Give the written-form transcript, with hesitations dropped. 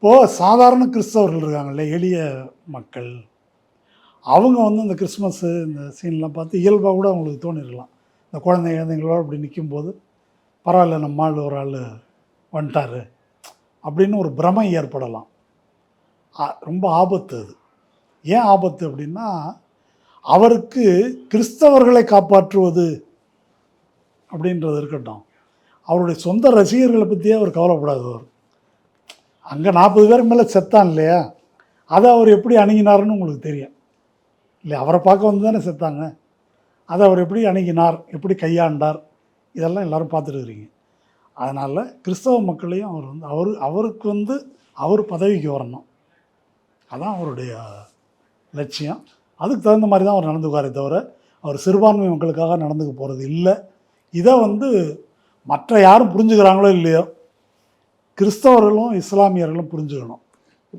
இப்போது சாதாரண கிறிஸ்தவர்கள் இருக்காங்கல்ல, எளிய மக்கள், அவங்க வந்து இந்த கிறிஸ்மஸ்ஸு இந்த சீன்லாம் பார்த்து இயல்பாக கூட அவங்களுக்கு தோணிருக்கலாம். இந்த குழந்தைங்களோட அப்படி நிற்கும்போது, பரவாயில்ல நம்ம ஆள் ஒரு ஆள் வந்துட்டாரு அப்படின்னு ஒரு பிரமை ஏற்படலாம். ரொம்ப ஆபத்து அது. ஏன் ஆபத்து அப்படின்னா, அவருக்கு கிறிஸ்தவர்களை காப்பாற்றுவது அப்படின்றது இருக்கட்டும், அவருடைய சொந்த ரசிகர்களை பற்றியே அவர் கவலைப்படாதவர். அங்கே 40 பேருக்கு மேலே செத்தான் இல்லையா, அதை அவர் எப்படி அணுகினார்னு உங்களுக்கு தெரியும் இல்லையா? அவரை பார்க்க வந்து தானே செத்தாங்க. அதை அவர் எப்படி அணுகினார், எப்படி கையாண்டார், இதெல்லாம் எல்லோரும் பார்த்துருக்குறீங்க. அதனால் கிறிஸ்தவ மக்களையும் அவர் வந்து அவருக்கு வந்து அவர் பதவிக்கு வரணும், அதான் அவருடைய லட்சியம். அதுக்கு தகுந்த மாதிரி தான் அவர் நடந்துக்குவாரே தவிர, அவர் சிறுபான்மை மக்களுக்காக நடந்துக்க போகிறது இல்லை. இதை வந்து மற்ற யாரும் புரிஞ்சுக்கிறாங்களோ இல்லையோ, கிறிஸ்தவர்களும் இஸ்லாமியர்களும் புரிஞ்சுக்கணும்.